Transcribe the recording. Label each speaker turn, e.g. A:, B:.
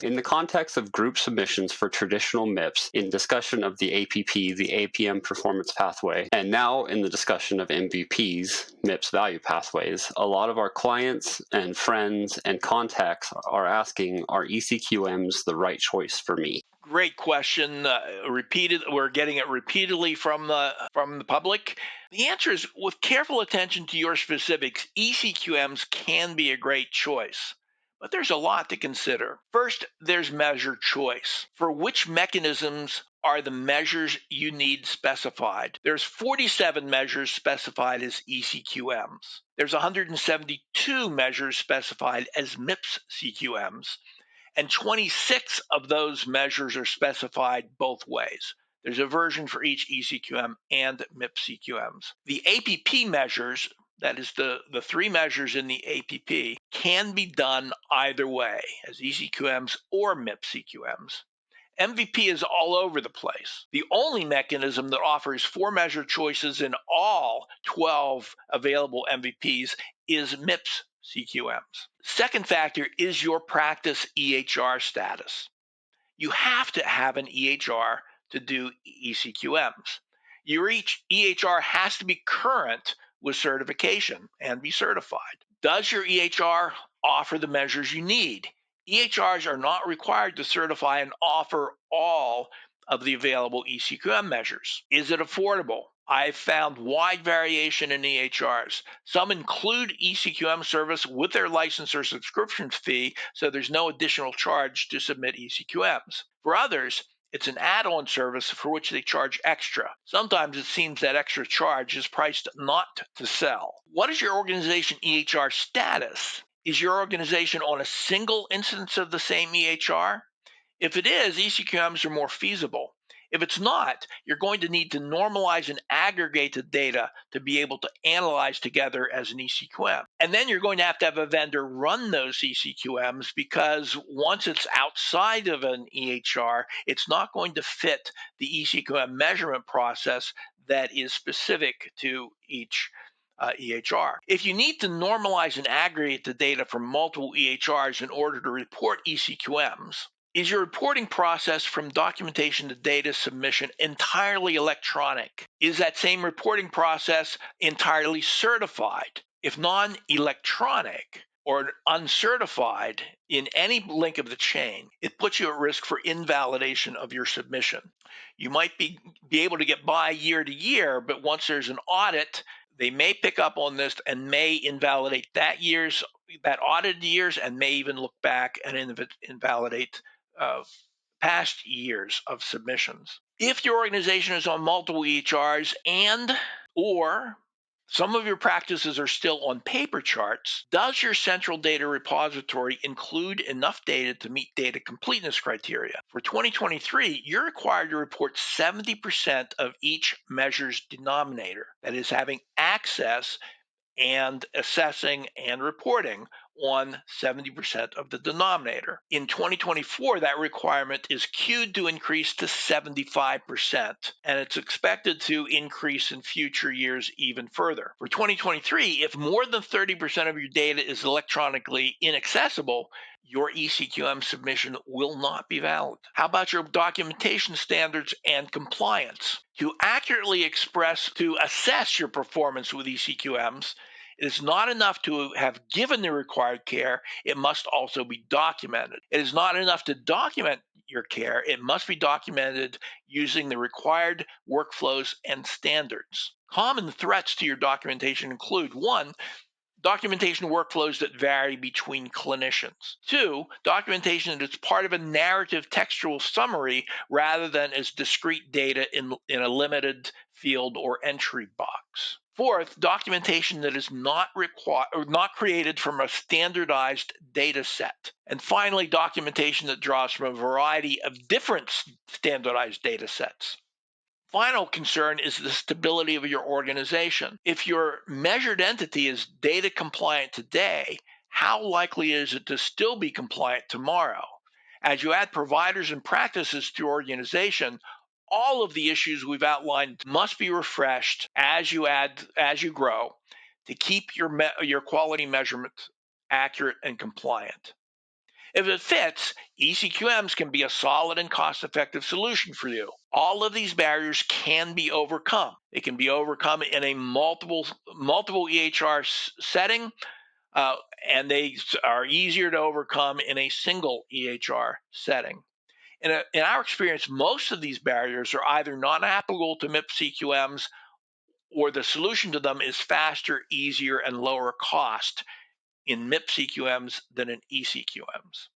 A: In the context of group submissions for traditional MIPS, in discussion of the APP, the APM Performance Pathway, and now in the discussion of MVPs, MIPS Value Pathways, a lot of our clients and friends and contacts are asking, are eCQMs the right choice for me?
B: Great question. We're getting it repeatedly from the public. The answer is, with careful attention to your specifics, eCQMs can be a great choice. But there's a lot to consider. First, there's measure choice. For which mechanisms are the measures you need specified? There's 47 measures specified as eCQMs. There's 172 measures specified as MIPS CQMs. And 26 of those measures are specified both ways. There's a version for each eCQM and MIPS CQMs. The APP measures, that is the three measures in the APP, can be done either way, as eCQMs or MIPS CQMs. MVP is all over the place. The only mechanism that offers 4 measure choices in all 12 available MVPs is MIPS CQMs. Second factor is your practice EHR status. You have to have an EHR to do eCQMs. Your EHR has to be current with certification and be certified. Does your EHR offer the measures you need? EHRs are not required to certify and offer all of the available eCQM measures. Is it affordable? I've found wide variation in EHRs. Some include eCQM service with their license or subscription fee, so there's no additional charge to submit eCQMs. For others, it's an add-on service for which they charge extra. Sometimes it seems that extra charge is priced not to sell. What is your organization EHR status? Is your organization on a single instance of the same EHR? If it is, eCQMs are more feasible. If it's not, you're going to need to normalize and aggregate the data to be able to analyze together as an eCQM. And then you're going to have a vendor run those eCQMs, because once it's outside of an EHR, it's not going to fit the eCQM measurement process that is specific to each EHR. If you need to normalize and aggregate the data from multiple EHRs in order to report eCQMs, is your reporting process from documentation to data submission entirely electronic? Is that same reporting process entirely certified? If non-electronic or uncertified in any link of the chain, it puts you at risk for invalidation of your submission. You might be able to get by year to year, but once there's an audit, they may pick up on this and may invalidate that audited years, and may even look back and invalidate past years of submissions. If your organization is on multiple EHRs or some of your practices are still on paper charts, does your central data repository include enough data to meet data completeness criteria? For 2023, you're required to report 70% of each measure's denominator, that is, having access and assessing and reporting on 70% of the denominator. In 2024, that requirement is queued to increase to 75%, and it's expected to increase in future years even further. For 2023, if more than 30% of your data is electronically inaccessible, your eCQM submission will not be valid. How about your documentation standards and compliance? To accurately assess your performance with eCQMs, it is not enough to have given the required care, it must also be documented. It is not enough to document your care, it must be documented using the required workflows and standards. Common threats to your documentation include: 1, documentation workflows that vary between clinicians. 2, documentation that is part of a narrative textual summary rather than as discrete data in a limited field or entry box. 4th, documentation that is not created from a standardized data set. And finally, documentation that draws from a variety of different standardized data sets. Final concern is the stability of your organization. If your measured entity is data compliant today, how likely is it to still be compliant tomorrow? As you add providers and practices to your organization, all of the issues we've outlined must be refreshed as you grow, to keep your quality measurement accurate and compliant. If it fits, eCQMs can be a solid and cost-effective solution for you. All of these barriers can be overcome. They can be overcome in a multiple EHR setting, and they are easier to overcome in a single EHR setting. In our experience, most of these barriers are either not applicable to MIPS CQMs, or the solution to them is faster, easier, and lower cost in MIPS CQMs than in eCQMs.